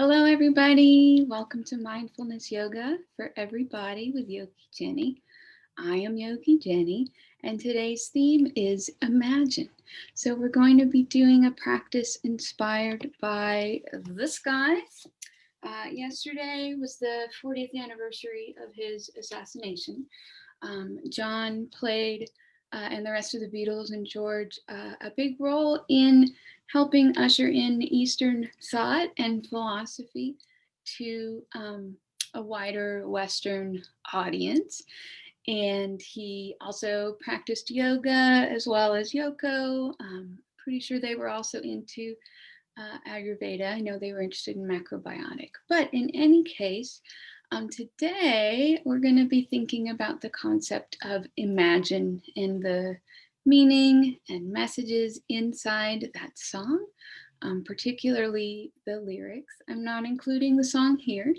Hello, everybody. Welcome to Mindfulness Yoga for Everybody with Yogi Jenny. I am Yogi Jenny, and today's theme is Imagine. So, we're going to be doing a practice inspired by this guy. Yesterday was the 40th anniversary of his assassination. John played, and the rest of the Beatles and George, a big role in helping usher in Eastern thought and philosophy to a wider Western audience. And he also practiced yoga as well as Yoko. Pretty sure they were also into Ayurveda. I know they were interested in macrobiotic. But in any case, today we're going to be thinking about the concept of imagine and the meaning and messages inside that song. Particularly the lyrics. I'm not including the song here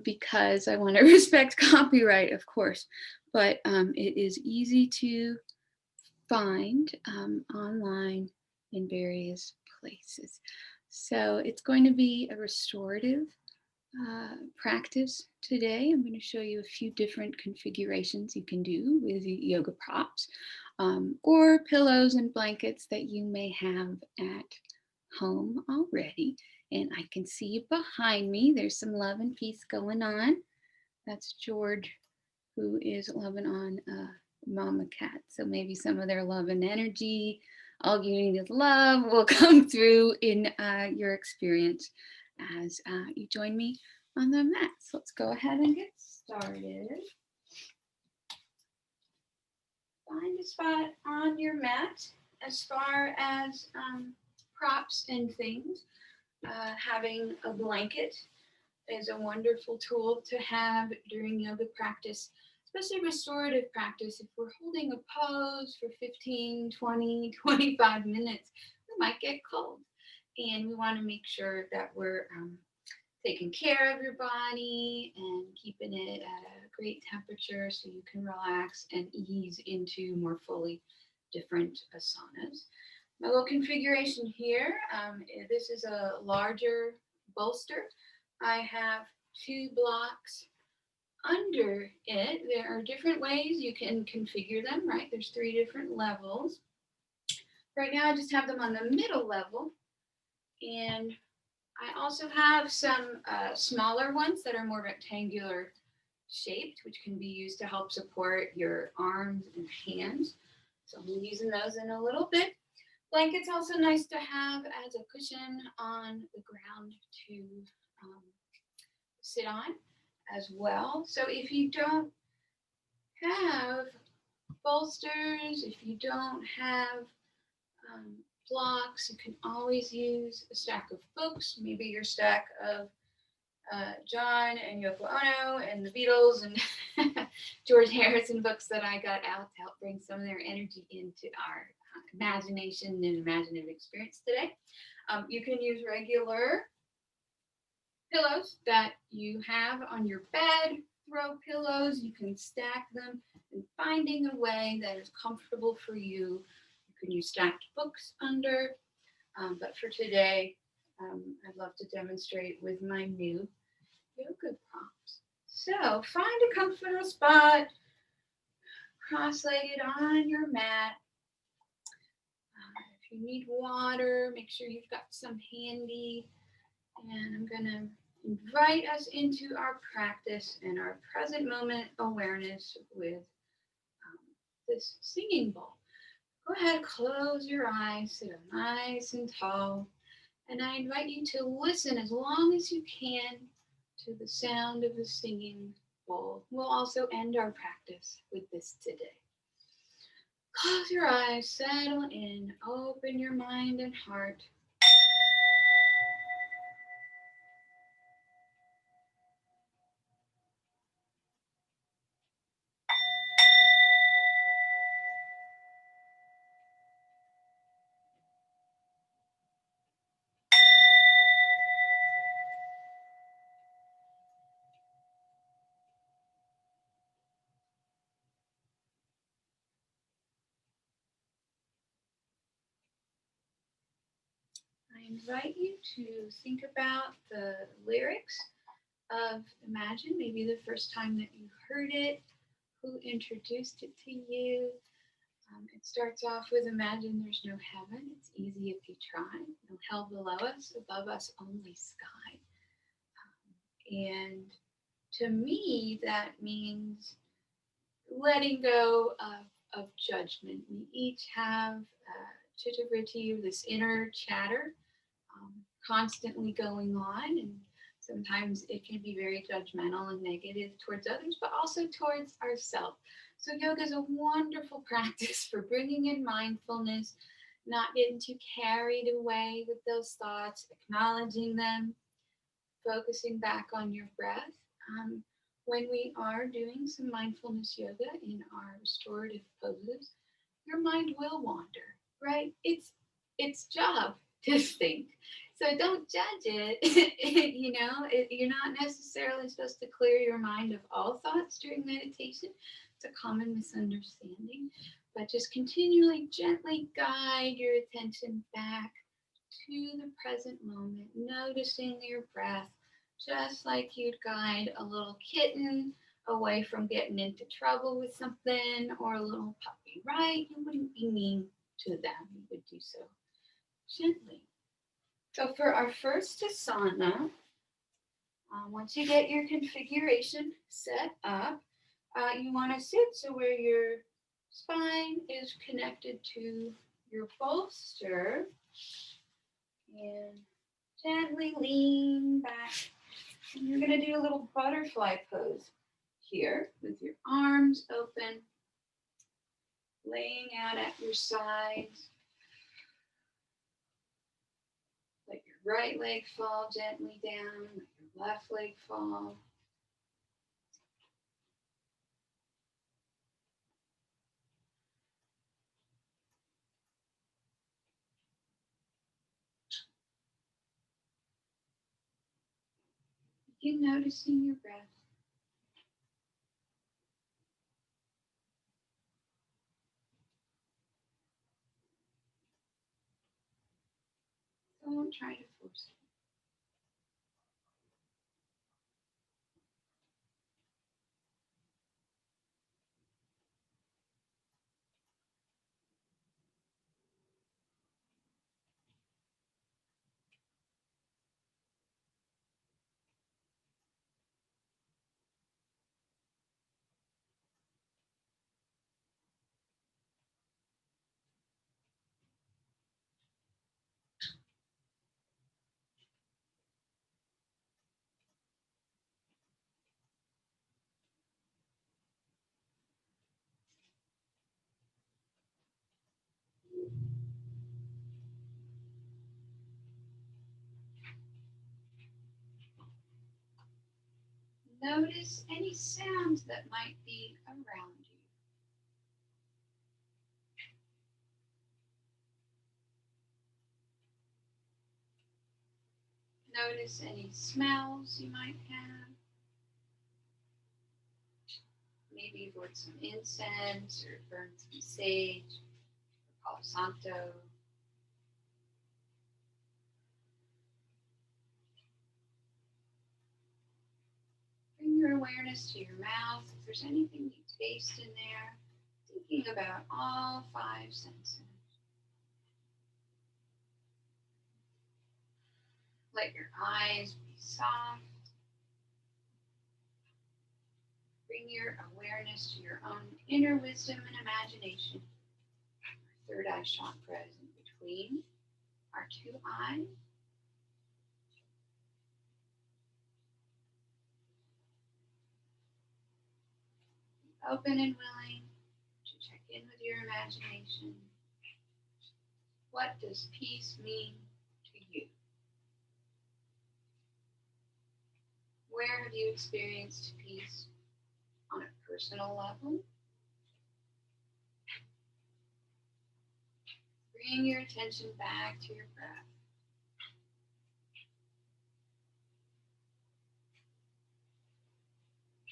because I want to respect copyright, of course, but it is easy to find online in various places. So it's going to be a restorative practice today. I'm going to show you a few different configurations you can do with yoga props or pillows and blankets that you may have at home already. And I can see behind me, there's some love and peace going on. That's George, who is loving on mama cat. So maybe some of their love and energy, all you need is love, will come through in your experience as you join me on the mat. So let's go ahead and get started. Find a spot on your mat. As far as props and things, having a blanket is a wonderful tool to have during yoga practice, especially restorative practice. If we're holding a pose for 15, 20, 25 minutes, we might get cold. And we want to make sure that we're taking care of your body and keeping it at a great temperature so you can relax and ease into more fully different asanas. My little configuration here, this is a larger bolster. I have 2 blocks under it. There are different ways you can configure them, right? There's 3 different levels. Right now I just have them on the middle level, and I also have some smaller ones that are more rectangular shaped, which can be used to help support your arms and hands. So I'll be using those in a little bit. Blanket's also nice to have as a cushion on the ground to sit on as well. So if you don't have bolsters, if you don't have blocks, you can always use a stack of books, maybe your stack of John and Yoko Ono and the Beatles and George Harrison books that I got out to help bring some of their energy into our imagination and imaginative experience today. You can use regular pillows that you have on your bed, throw pillows, you can stack them, and finding a way that is comfortable for you. You can use stacked books under, but for today, I'd love to demonstrate with my new yoga props. So find a comfortable spot, cross-legged on your mat. If you need water, make sure you've got some handy. And I'm going to invite us into our practice and our present moment awareness with this singing bowl. Go ahead, close your eyes, sit up nice and tall. And I invite you to listen as long as you can to the sound of the singing bowl. We'll also end our practice with this today. Close your eyes, settle in, open your mind and heart. invite you to think about the lyrics of Imagine, maybe the first time that you heard it, who introduced it to you. It starts off with Imagine there's no heaven, it's easy if you try. No hell below us, above us only sky. And to me, that means letting go of judgment. We each have chitta-vritti, this inner chatter, constantly going on, and sometimes it can be very judgmental and negative towards others, but also towards ourselves. So yoga is a wonderful practice for bringing in mindfulness, not getting too carried away with those thoughts, acknowledging them, focusing back on your breath. When we are doing some mindfulness yoga in our restorative poses, your mind will wander, right? It's job to think. So don't judge it. You're not necessarily supposed to clear your mind of all thoughts during meditation. It's a common misunderstanding. But just continually, gently guide your attention back to the present moment, noticing your breath, just like you'd guide a little kitten away from getting into trouble with something, or a little puppy, right? You wouldn't be mean to them. You would do so gently. So for our first asana, once you get your configuration set up, you want to sit so where your spine is connected to your bolster, and gently lean back. And you're going to do a little butterfly pose here with your arms open, laying out at your sides. Let your right leg fall gently down, let your left leg fall. Begin noticing your breath. Don't try to force it. Notice any sounds that might be around you. Notice any smells you might have. Maybe you've lit some incense or burned some sage or Palo Santo. Bring your awareness to your mouth. If there's anything you taste in there, thinking about all five senses. Let your eyes be soft. Bring your awareness to your own inner wisdom and imagination. Our third eye chakra is in between our two eyes. Be open and willing to check in with your imagination. What does peace mean to you? Where have you experienced peace on a personal level? Bring your attention back to your breath.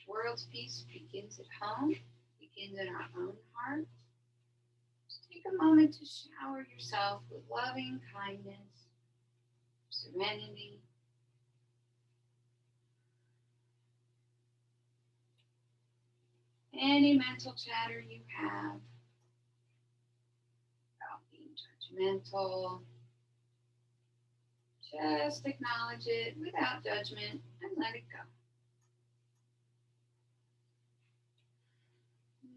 World's peace begins at home, begins in our own heart. Just take a moment to shower yourself with loving kindness, serenity. Any mental chatter you have about being judgmental, just acknowledge it without judgment and let it go.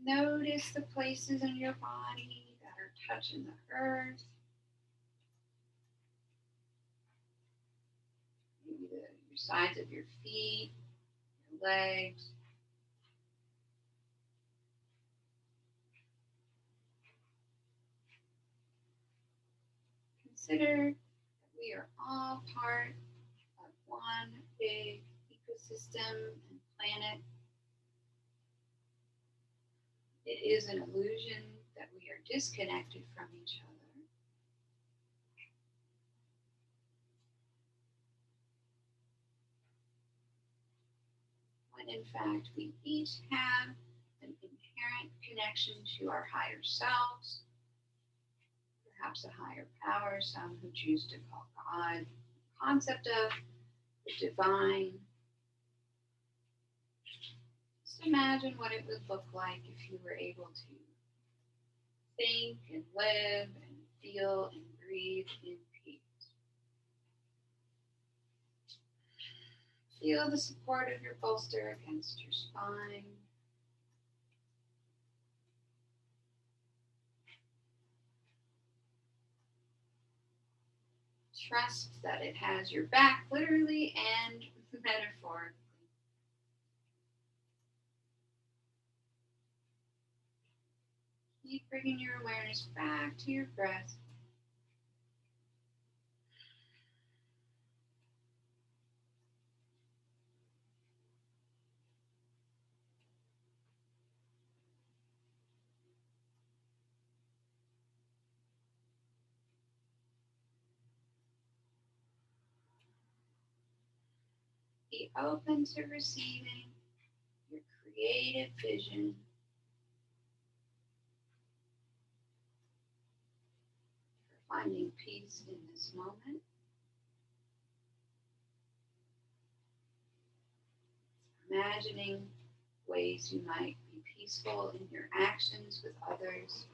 Notice the places in your body that are touching the earth. Maybe your sides of your feet, your legs. Consider that we are all part of one big ecosystem and planet. It is an illusion that we are disconnected from each other. When in fact we each have an inherent connection to our higher selves, perhaps a higher power, some who choose to call God, the concept of the divine. Just imagine what it would look like if you were able to think and live and feel and breathe in peace. Feel the support of your bolster against your spine. Trust that it has your back, literally and metaphorically. Keep bringing your awareness back to your breath. Be open to receiving your creative vision. For finding peace in this moment. Imagining ways you might be peaceful in your actions with others.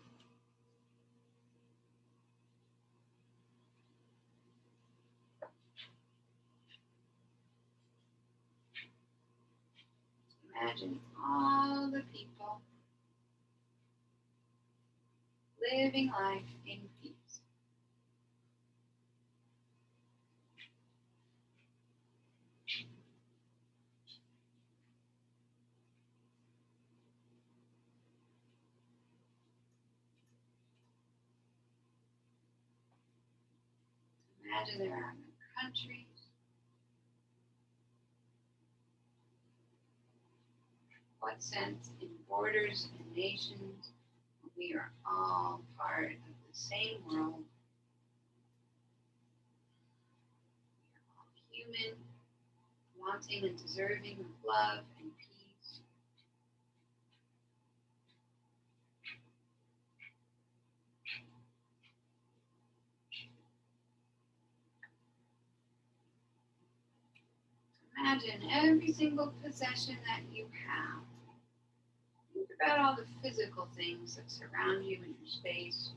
Imagine all the people living life in peace. Imagine there are no countries, what sense in borders and nations when we are all part of the same world. We are all human, wanting and deserving of love and peace. Imagine every single possession that you have. Think about all the physical things that surround you in your space.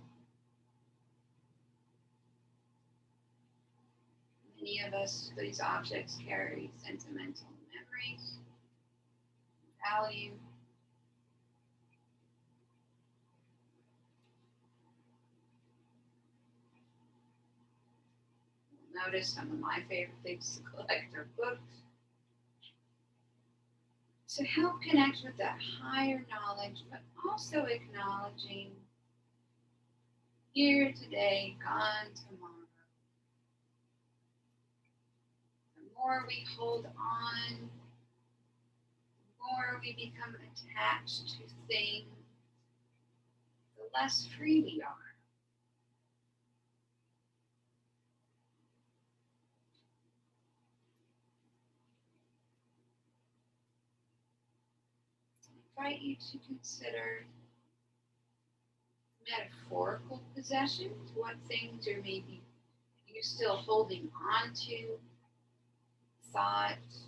Many of us, these objects carry sentimental memories, value. You'll notice some of my favorite things to collect are books. To help connect with that higher knowledge, but also acknowledging here today, gone tomorrow. The more we hold on, the more we become attached to things, the less free we are. I invite you to consider metaphorical possessions, what things are maybe you still holding on to thoughts?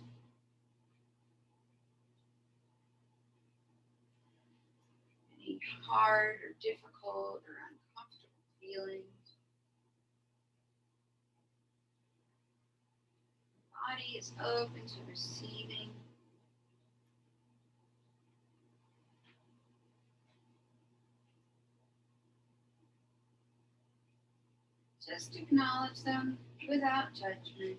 Any hard or difficult or uncomfortable feelings? The body is open to receiving. Just acknowledge them without judgment.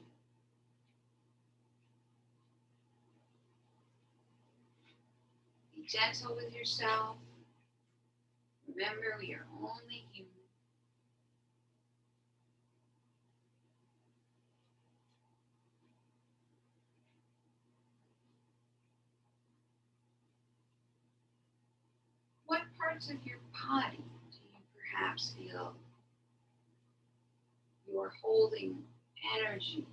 Be gentle with yourself. Remember, we are only human. What parts of your body do you perhaps feel you are holding energy,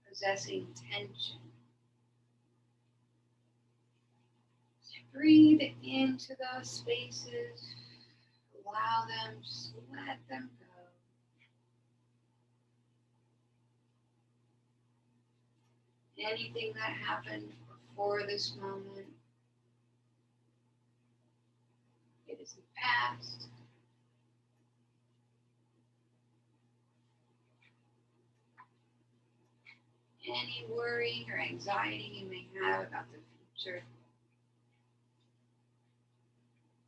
possessing tension? So breathe into those spaces. Allow them, just let them go. Anything that happened before this moment, it is the past. Any worry or anxiety you may have about the future,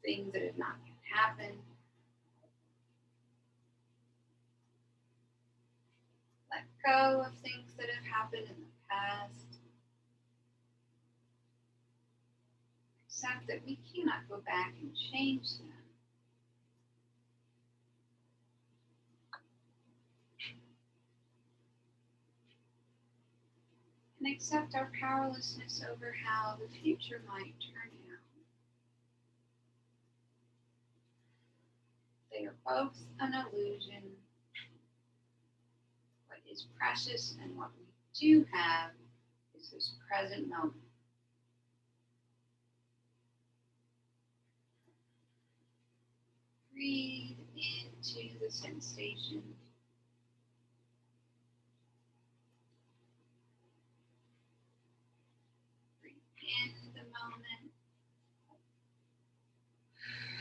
things that have not yet happened, let go of things that have happened in the past. Accept that we cannot go back and change them. And accept our powerlessness over how the future might turn out. They are both an illusion. What is precious and what we do have is this present moment. Breathe into the sensation. Breathe in the moment.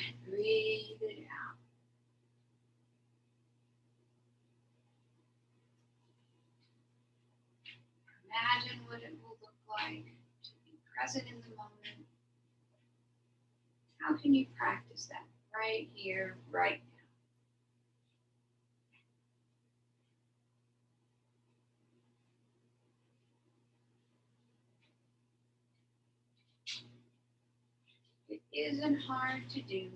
And breathe it out. Imagine what it will look like to be present in the moment. How can you practice that right here, right now? It isn't hard to do.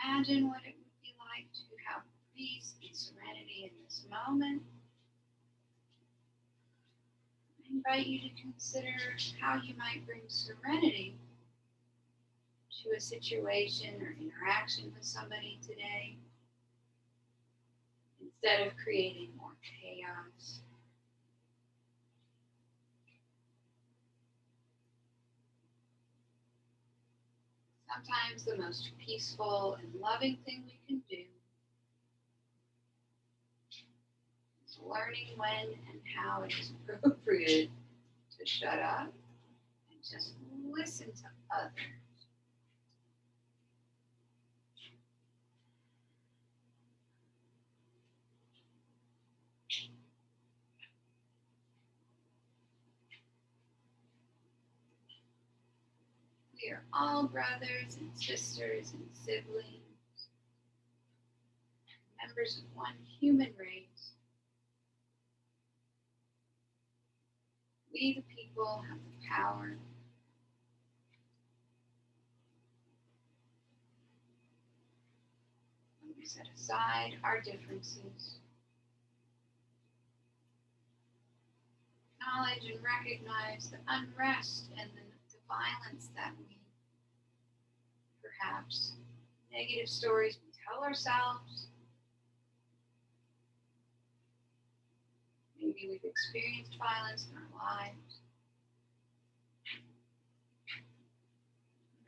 Imagine what it would be like to have peace and serenity in this moment. I invite you to consider how you might bring serenity to a situation or interaction with somebody today instead of creating more chaos. Sometimes the most peaceful and loving thing we can do is learning when and how it is appropriate to shut up and just listen to others. We are all brothers and sisters and siblings, members of one human race. We, the people, have the power when we set aside our differences, acknowledge and recognize the unrest and the violence that we perhaps, negative stories we tell ourselves. Maybe we've experienced violence in our lives.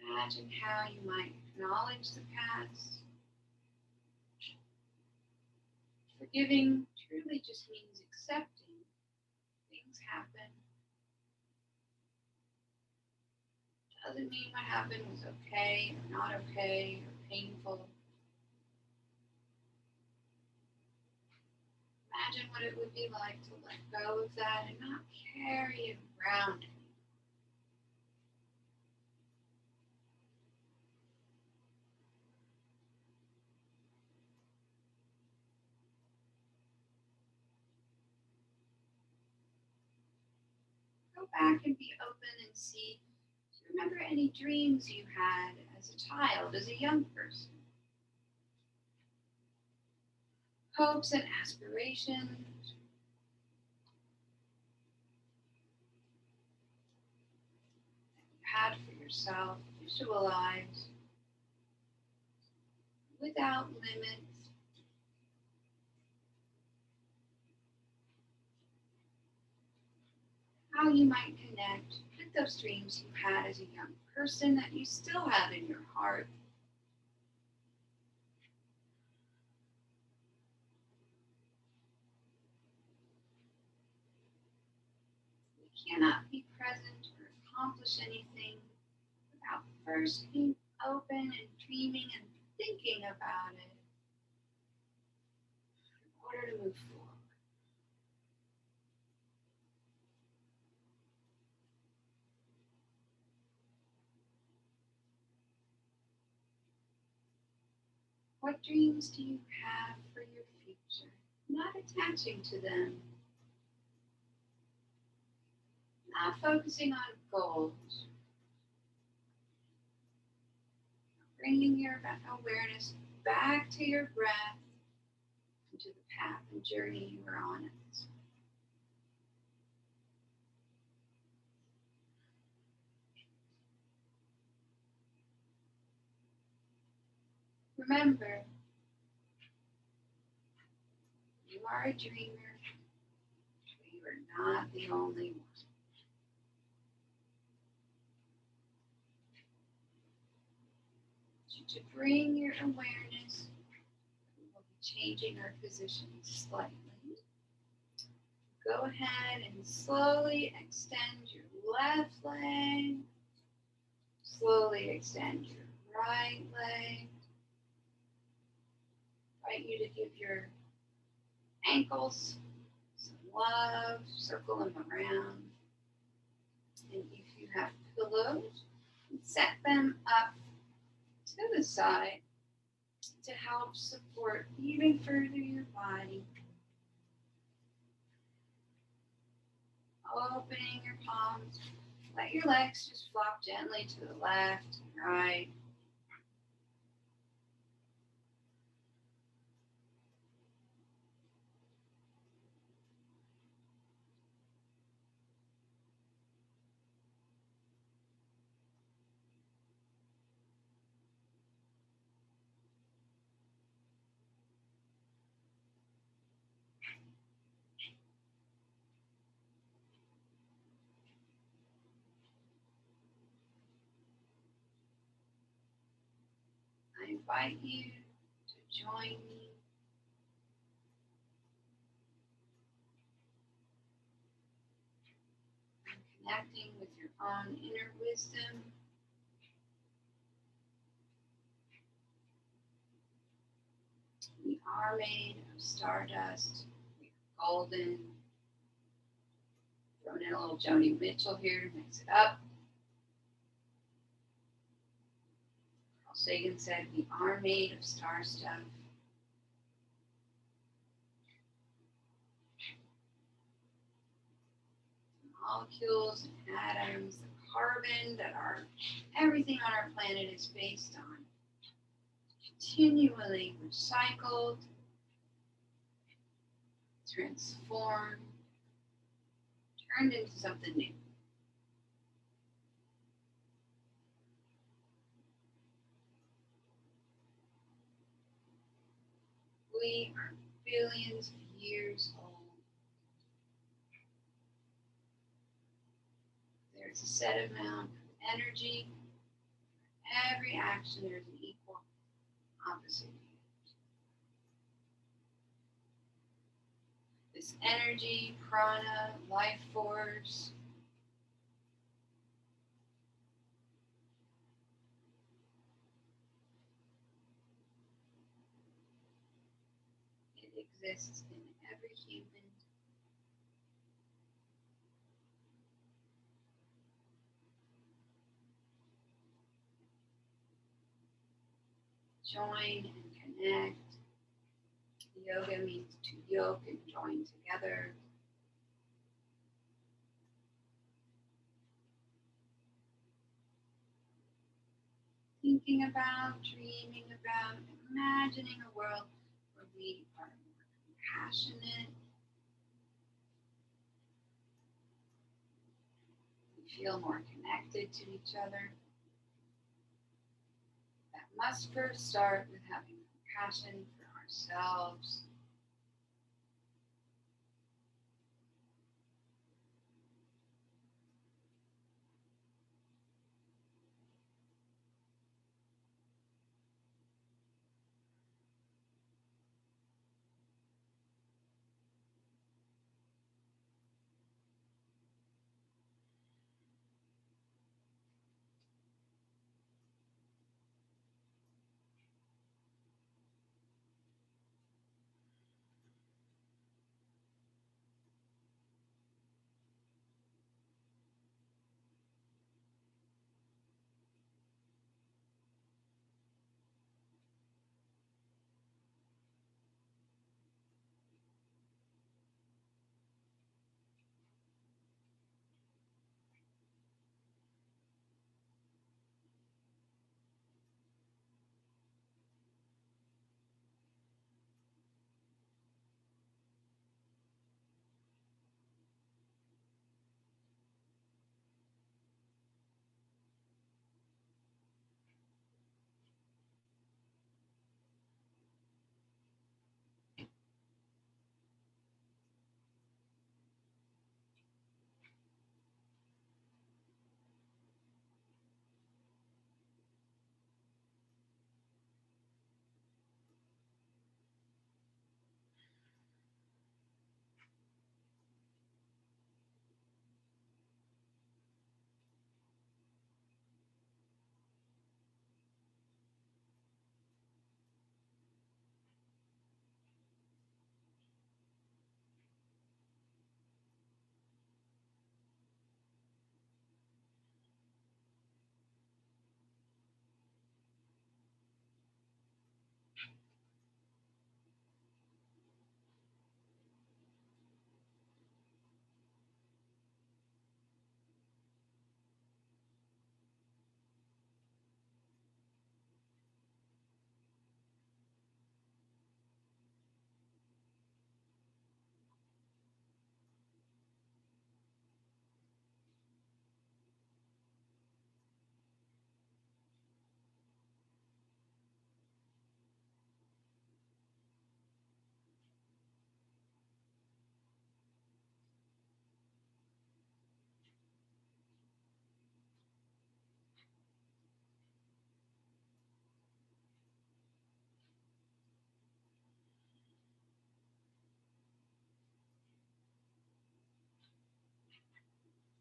Imagine how you might acknowledge the past. Forgiving truly just means accepting things happen. Doesn't mean what happened was okay or not okay or painful. Imagine what it would be like to let go of that and not carry it around. Go back and be open and see. Do you remember any dreams you had as a child, as a young person? Hopes and aspirations. That you had for yourself. Visualize without limits. How you might connect with those dreams you had as a young person that you still have in your heart. We cannot be present or accomplish anything without first being open and dreaming and thinking about it in order to move forward. What dreams do you have for your future? Not attaching to them. Not focusing on goals. Bringing your awareness back to your breath and to the path and journey you are on at this point. Remember, you are a dreamer, but you are not the only one. To bring your awareness, we will be changing our position slightly. Go ahead and slowly extend your left leg. Slowly extend your right leg. I invite you to give your ankles some love. Circle them around. And if you have pillows, set them up to the side to help support even further your body. Opening your palms. Let your legs just flop gently to the left and right. I invite you to join me in connecting with your own inner wisdom. We are made of stardust. We are golden. Throwing in a little Joni Mitchell here to mix it up. Carl Sagan said, we are made of star stuff. The molecules and atoms, the carbon that are everything on our planet is based on. Continually recycled, transformed, turned into something new. we are billions of years old. There's a set amount of energy. Every action, there's an equal opposite. This energy, prana, life force, it exists in every human. Join and connect. Yoga means to yoke and join together. Thinking about, dreaming about, imagining a world where we are more compassionate. We feel more connected to each other. That must first start with having compassion for ourselves.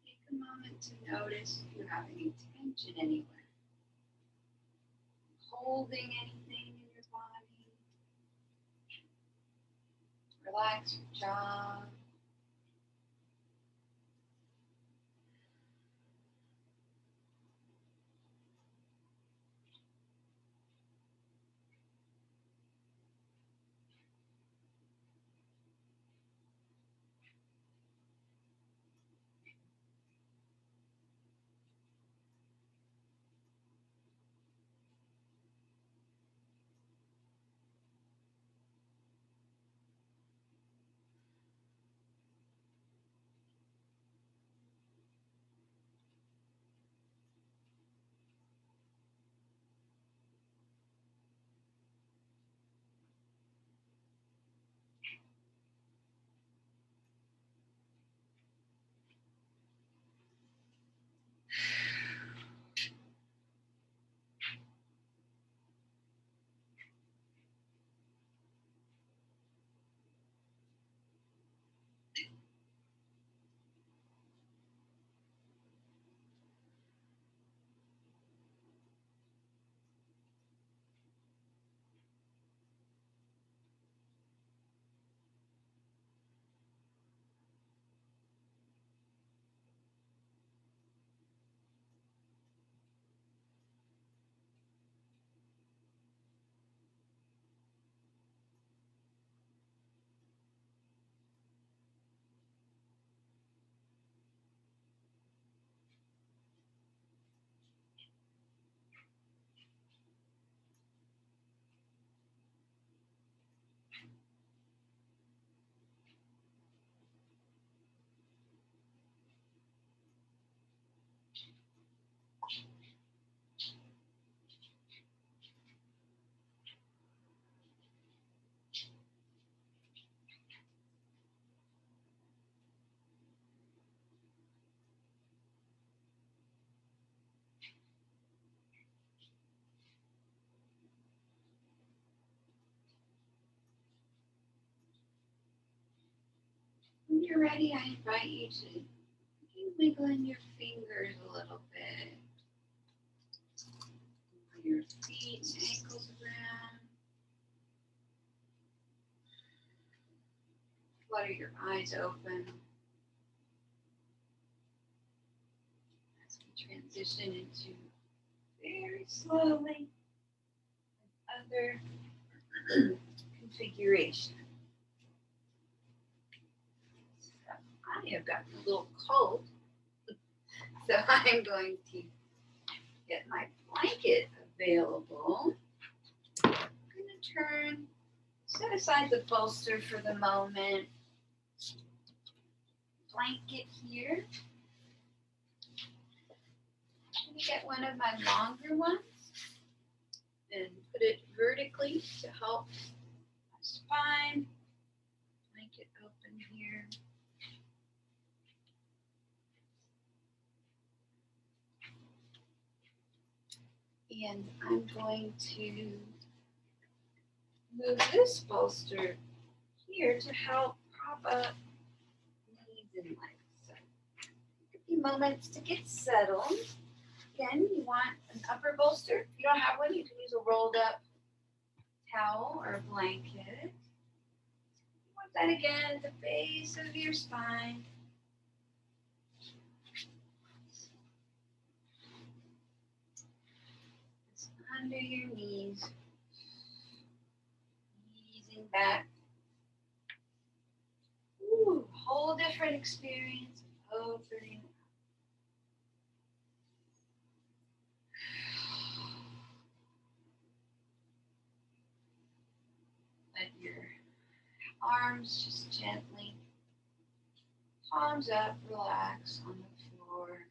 Take a moment to notice if you have any tension anywhere. Holding anything in your body. Relax your jaw. When you're ready, I invite you to wiggle in your fingers a little bit. Your feet, ankles around. Flutter your eyes open as we transition into very slowly another configuration. So I have gotten a little cold, so I'm going to get my blanket available. I'm going to set aside the bolster for the moment. Blanket here. I'm going to get one of my longer ones and put it vertically to help my spine. Blanket open here. And I'm going to move this bolster here to help prop up knees and legs. So take a few moments to get settled. Again, you want an upper bolster. If you don't have one, you can use a rolled up towel or a blanket. You want that again at the base of your spine. It's under your knees. Easing back. Ooh, whole different experience of opening. Let your arms just gently, palms up, relax on the floor.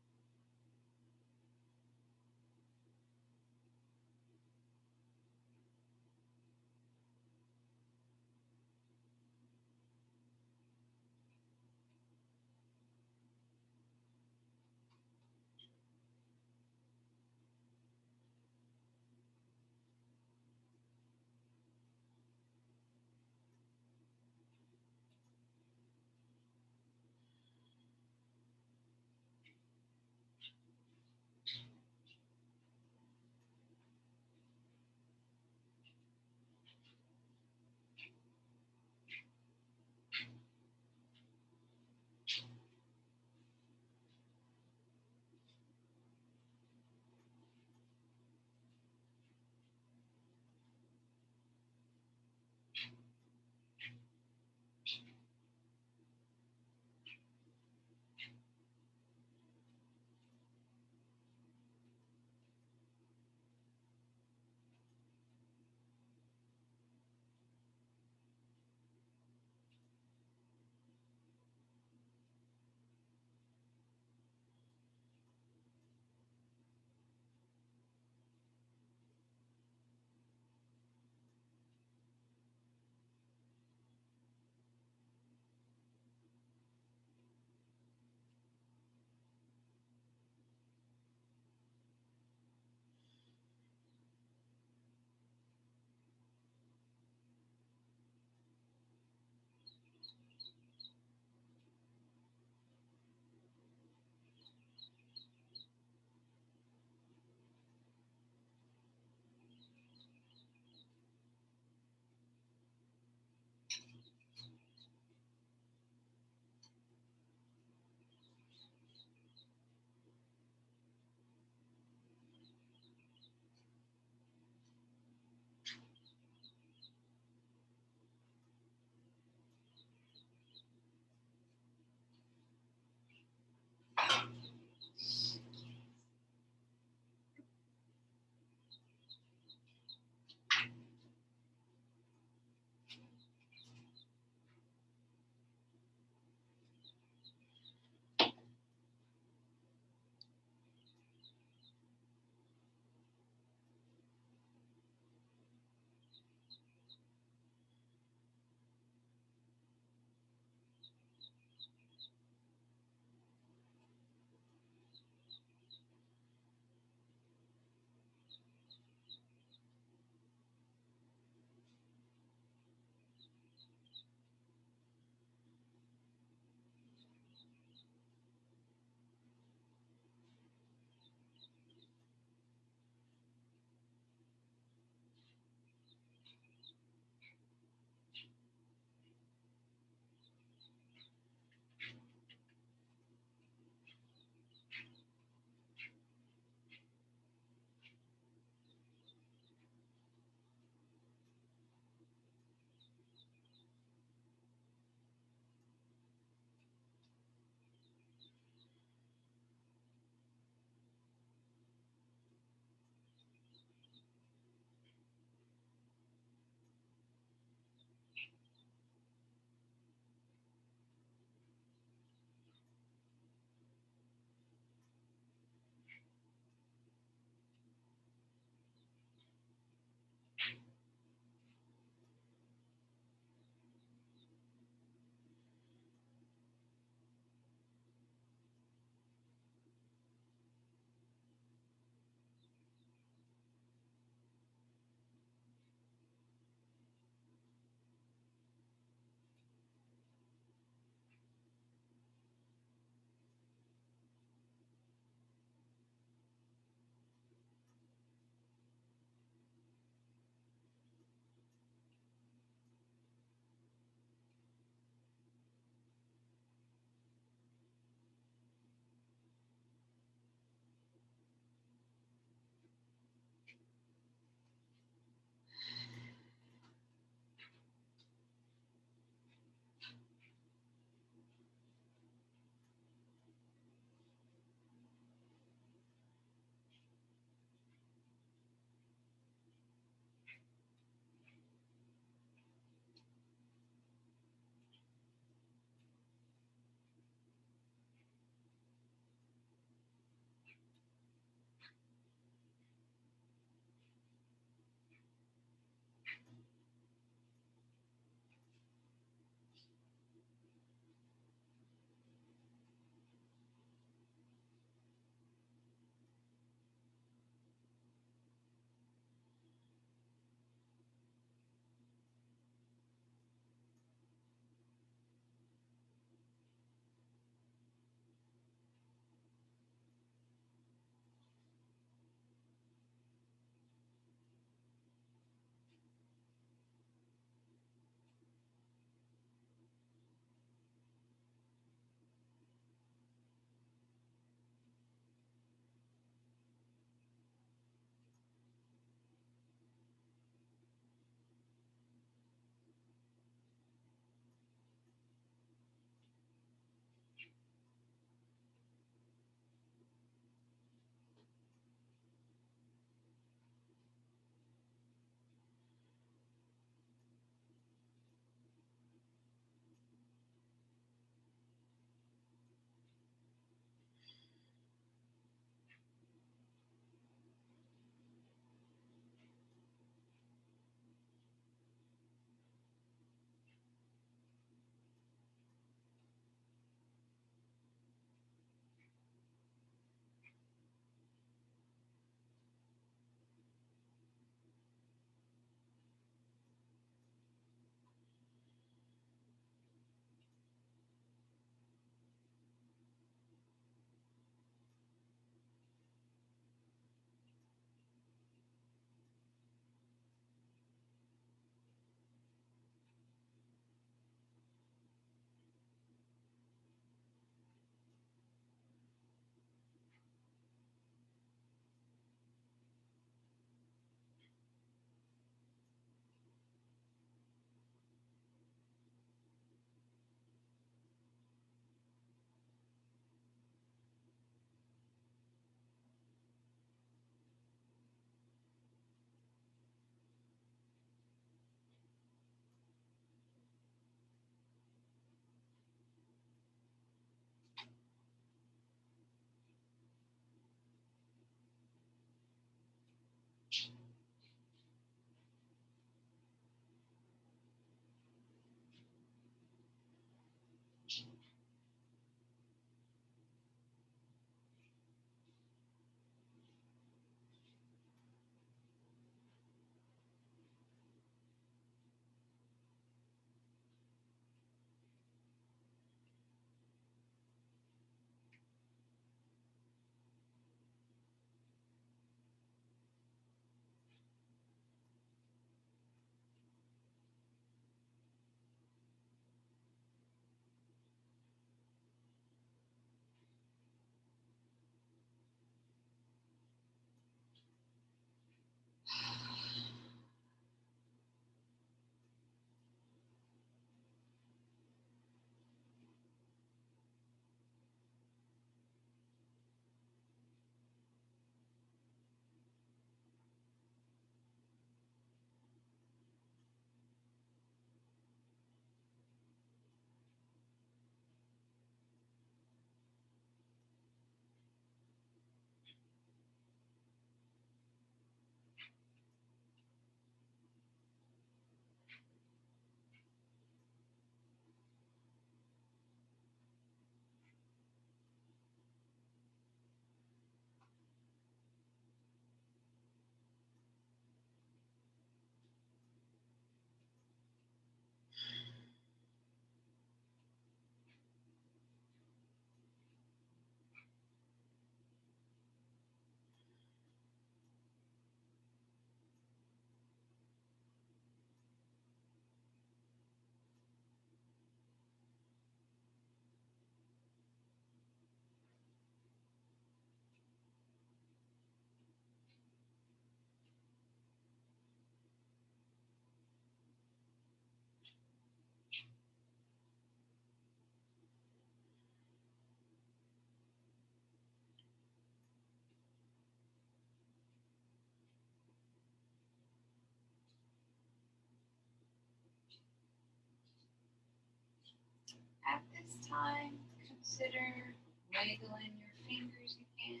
time, consider wiggling your fingers again.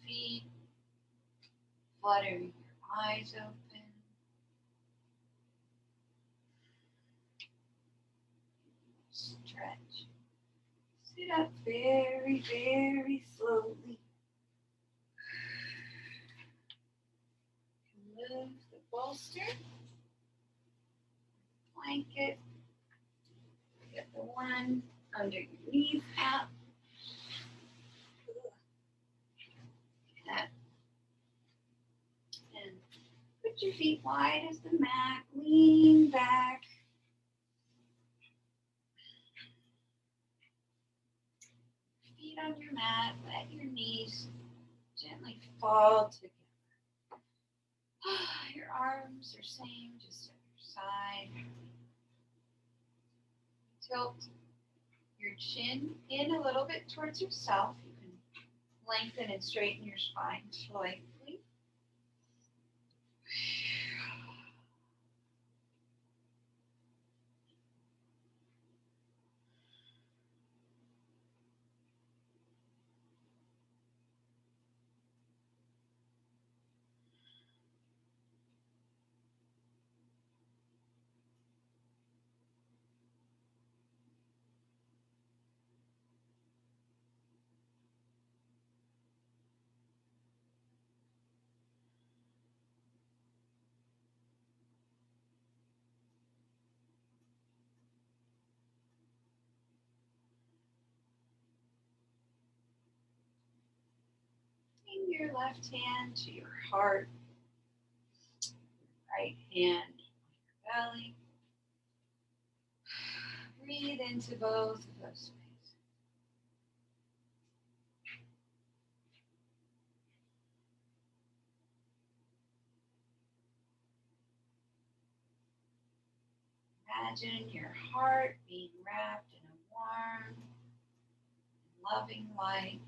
Feet, fluttering your eyes open. Stretch. Sit up very, very slowly. Move the bolster, blanket, get the one under your knees out. That. And put your feet wide as the mat, lean back. Feet on your mat, let your knees gently fall together. Your arms are same, just at your side. Tilt your chin in a little bit towards yourself. You can lengthen and straighten your spine slightly. Bring your left hand to your heart, right hand on your belly. Breathe into both of those spaces. Imagine your heart being wrapped in a warm, loving light.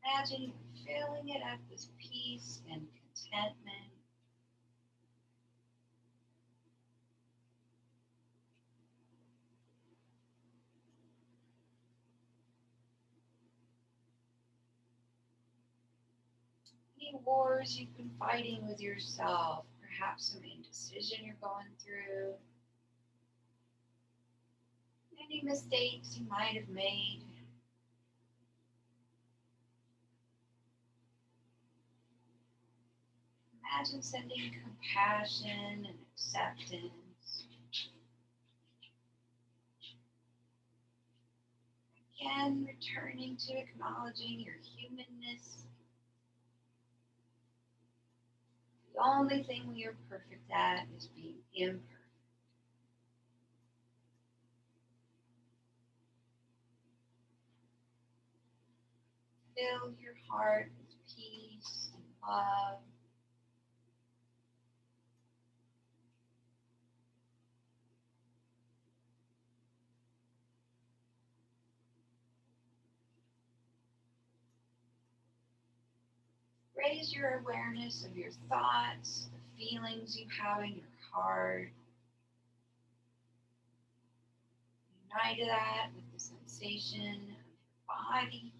Imagine filling it up with peace and contentment. Any wars you've been fighting with yourself, perhaps some indecision you're going through, any mistakes you might have made. Imagine sending compassion and acceptance. Again, returning to acknowledging your humanness. The only thing we are perfect at is being imperfect. Fill your heart with peace and love. Raise your awareness of your thoughts, the feelings you have in your heart. Unite that with the sensation of your body.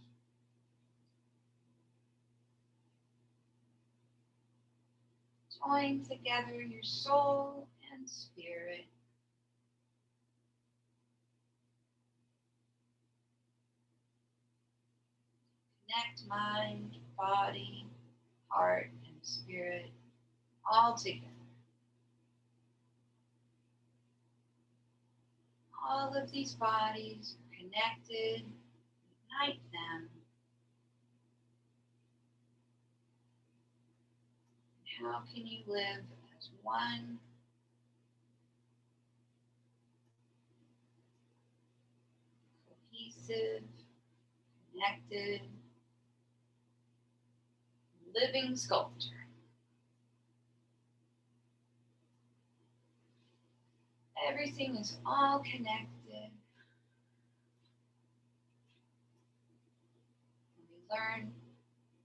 Join together your soul and spirit. Connect mind, body, heart, and spirit all together. All of these bodies are connected. Unite them. How can you live as one? Cohesive, connected, living sculpture. Everything is all connected. When we learn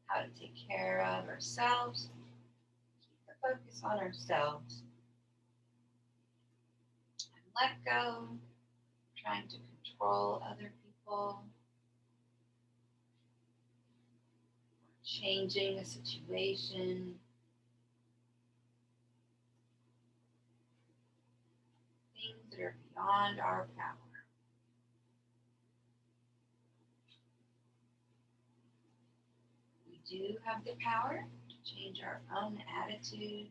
how to take care of ourselves, focus on ourselves and let go, trying to control other people, changing a situation, things that are beyond our power. We do have the power to change our own attitude,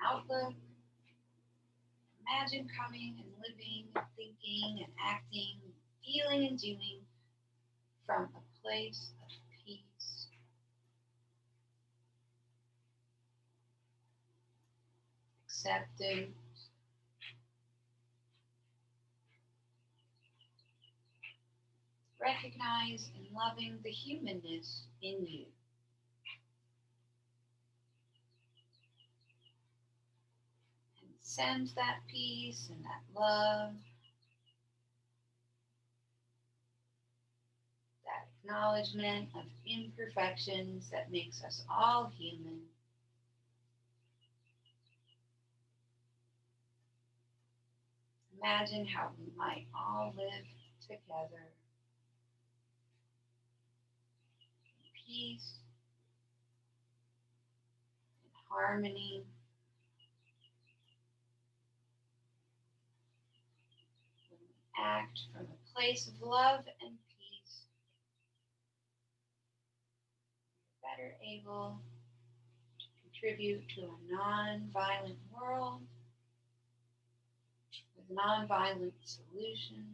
outlook. Imagine coming and living and thinking and acting, feeling and doing from a place of peace, acceptance, recognize and loving the humanness in you. And send that peace and that love, that acknowledgement of imperfections that makes us all human. Imagine how we might all live together in peace, in harmony, when we act from a place of love and peace, we're better able to contribute to a non-violent world with non-violent solutions.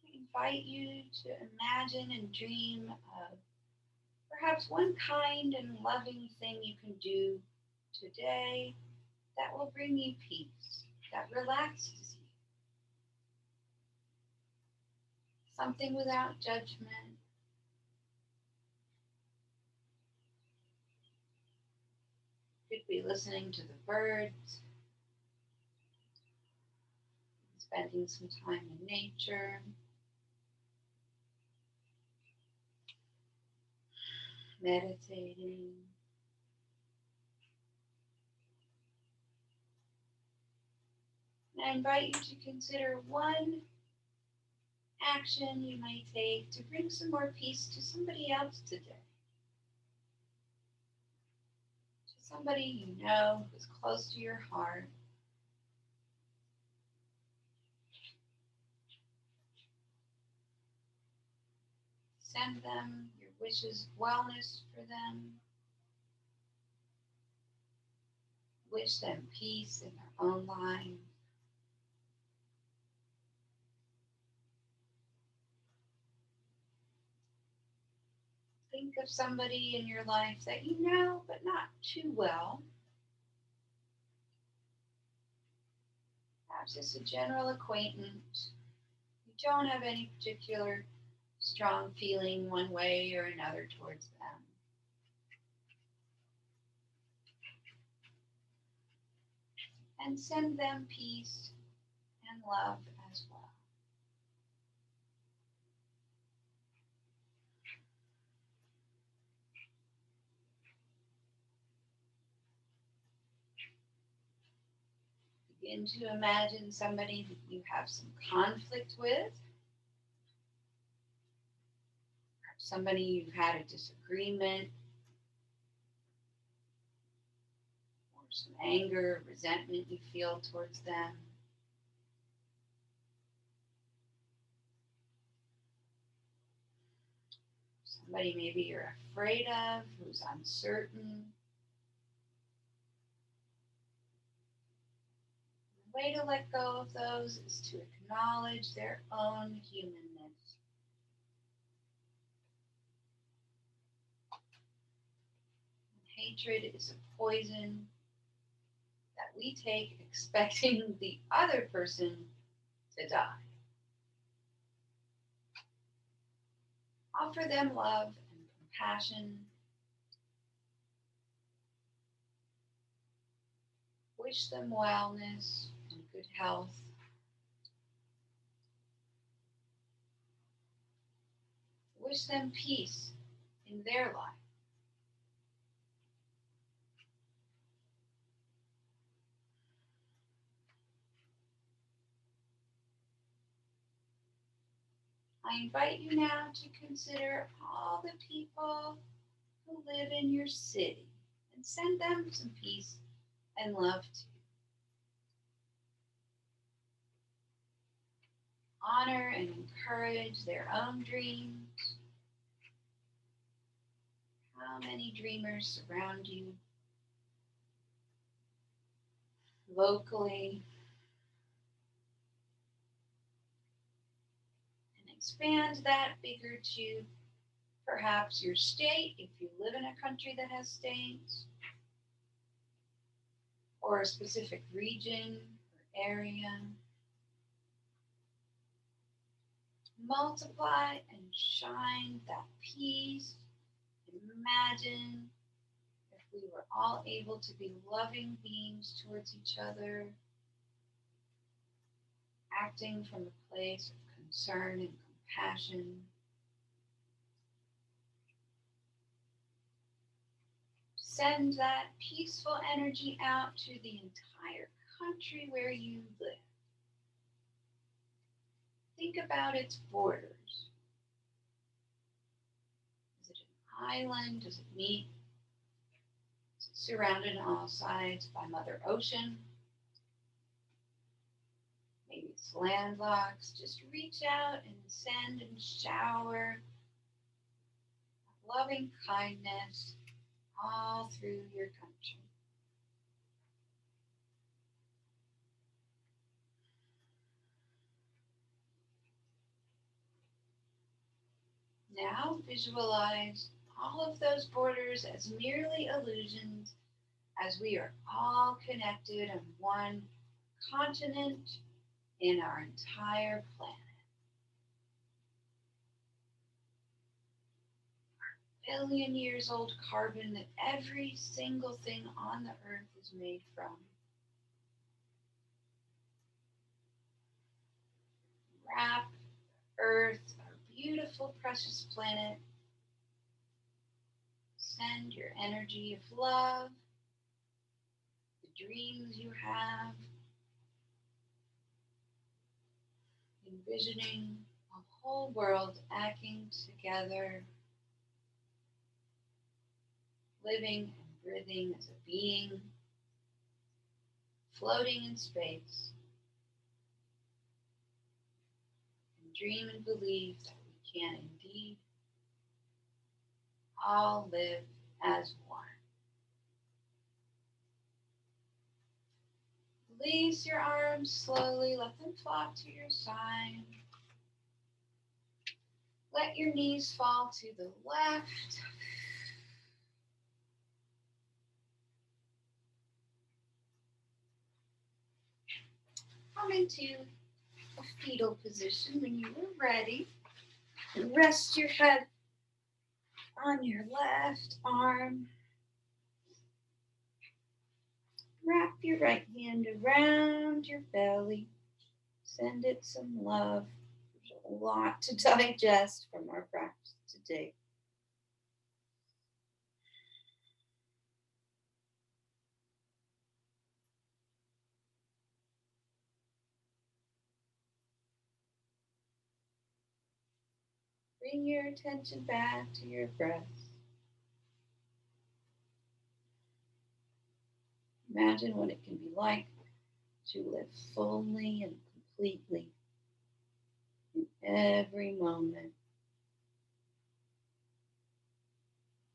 I invite you to imagine and dream of perhaps one kind and loving thing you can do today that will bring you peace, that relaxes you. Something without judgment. Could be listening to the birds, spending some time in nature, meditating. And I invite you to consider one action you may take to bring some more peace to somebody else today. To somebody you know who's close to your heart. Send them your wishes of wellness for them. Wish them peace in their own lives. Think of somebody in your life that you know, but not too well. Perhaps just a general acquaintance. You don't have any particular strong feeling one way or another towards them. And send them peace and love as well. Begin to imagine somebody that you have some conflict with, somebody you've had a disagreement, or some anger, resentment you feel towards them. Somebody maybe you're afraid of, who's uncertain. The way to let go of those is to acknowledge their own humanness. Hatred is a poison that we take expecting the other person to die. Offer them love and compassion. Wish them wellness and good health. Wish them peace in their life. I invite you now to consider all the people who live in your city and send them some peace and love too. Honor and encourage their own dreams. How many dreamers surround you locally? And expand that bigger to perhaps your state, if you live in a country that has states, or a specific region or area. Multiply and shine that peace. Imagine if we were all able to be loving beings towards each other, acting from a place of concern and compassion. Send that peaceful energy out to the entire country where you live. Think about its borders. Is it an island? Does it meet? Is it surrounded on all sides by Mother Ocean? Maybe it's landlocked. Just reach out and send and shower loving kindness all through your country. Now visualize all of those borders as merely illusions, as we are all connected on one continent in our entire planet. Billion years old carbon that every single thing on the earth is made from. Wrap Earth, our beautiful, precious planet. Send your energy of love, the dreams you have, envisioning a whole world acting together, living and breathing as a being, floating in space, and dream and believe that we can indeed all live as one. Release your arms slowly, let them flop to your side. Let your knees fall to the left. Come into a fetal position when you are ready. And rest your head on your left arm. Wrap your right hand around your belly. Send it some love. There's a lot to digest from our practice today. Bring your attention back to your breath. Imagine what it can be like to live fully and completely in every moment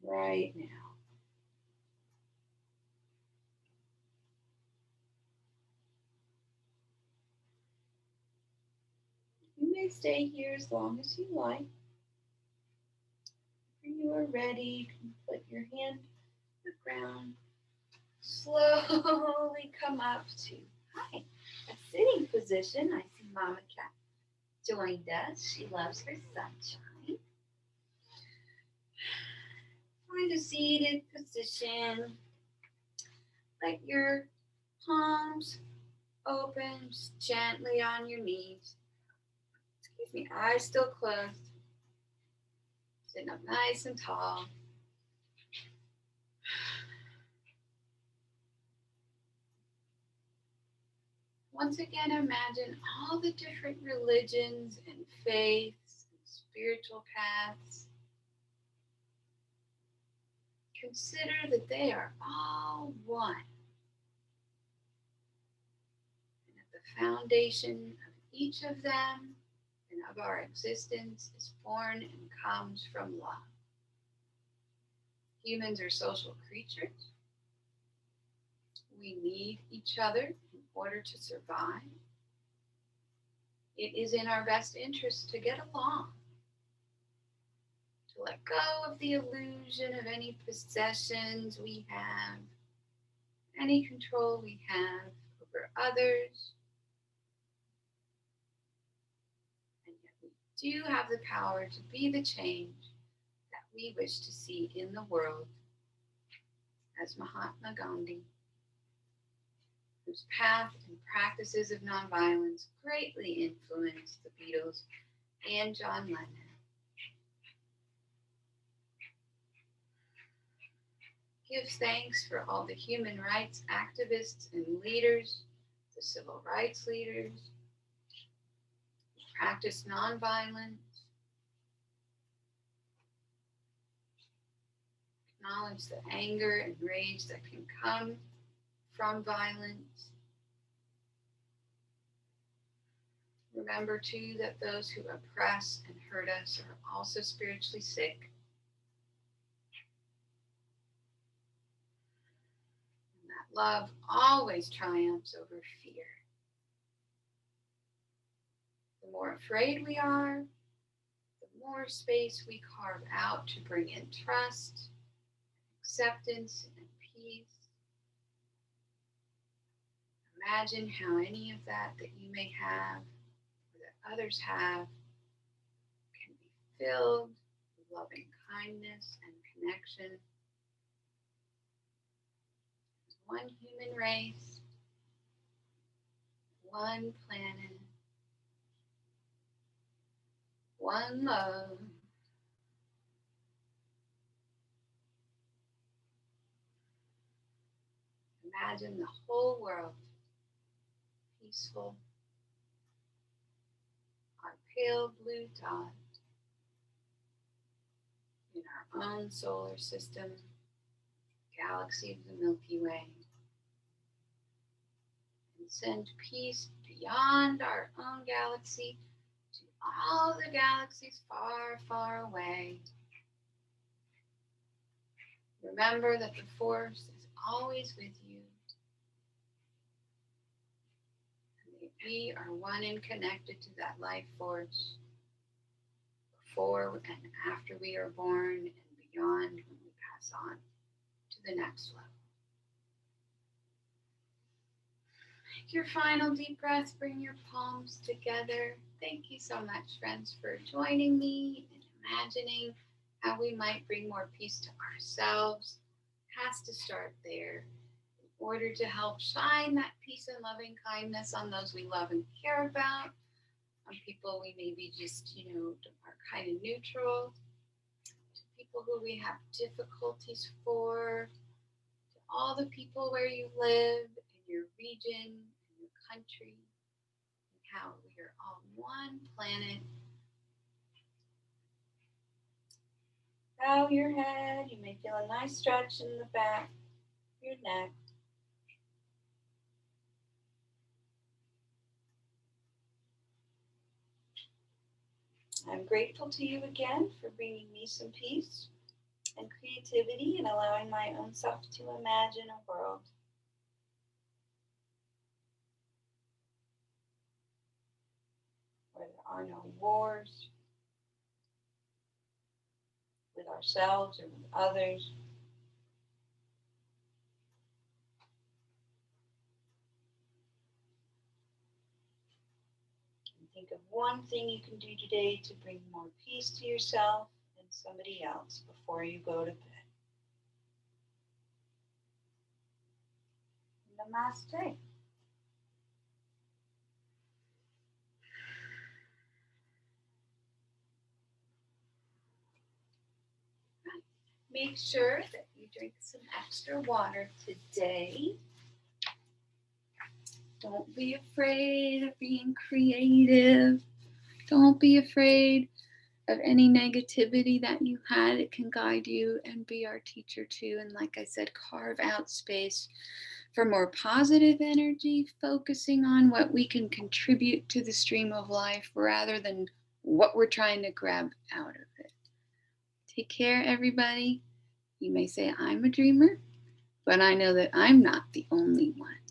right now. You may stay here as long as you like. When you are ready, you can put your hand to the ground. Slowly come up to a sitting position. I see Mama Cat joined us. She loves her sunshine. Find a seated position. Let your palms open just gently on your knees. Excuse me, eyes still closed. Sitting up nice and tall. Once again, imagine all the different religions and faiths and spiritual paths. Consider that they are all one. And at the foundation of each of them and of our existence is born and comes from love. Humans are social creatures. We need each other in order to survive. It is in our best interest to get along, to let go of the illusion of any possessions we have, any control we have over others. And yet we do have the power to be the change that we wish to see in the world, as Mahatma Gandhi, whose path and practices of nonviolence greatly influenced the Beatles and John Lennon. Give thanks for all the human rights activists and leaders, the civil rights leaders, who practice nonviolence. Acknowledge the anger and rage that can come from violence. Remember too that those who oppress and hurt us are also spiritually sick. And that love always triumphs over fear. The more afraid we are, the more space we carve out to bring in trust, acceptance, and peace. Imagine how any of that you may have or that others have can be filled with loving kindness and connection. As one human race, one planet, one love. Imagine the whole world peaceful, our pale blue dot in our own solar system, galaxy of the Milky Way, and send peace beyond our own galaxy to all the galaxies far, far away. Remember that the force is always with you. We are one and connected to that life force before and after we are born and beyond when we pass on to the next level. Take your final deep breath, bring your palms together. Thank you so much, friends, for joining me and imagining how we might bring more peace to ourselves. It has to start there. In order to help shine that peace and loving kindness on those we love and care about, on people we maybe just, are kind of neutral, to people who we have difficulties for, to all the people where you live, in your region, in your country, and how we are all one planet. Bow your head. You may feel a nice stretch in the back of your neck. I'm grateful to you again for bringing me some peace and creativity and allowing my own self to imagine a world where there are no wars with ourselves or with others. And think of one thing you can do today to bring more peace to yourself and somebody else before you go to bed. Namaste. Make sure that you drink some extra water today. Don't be afraid of being creative. Don't be afraid of any negativity that you had. It can guide you and be our teacher too. And like I said, carve out space for more positive energy, focusing on what we can contribute to the stream of life rather than what we're trying to grab out of it. Take care, everybody. You may say I'm a dreamer, but I know that I'm not the only one.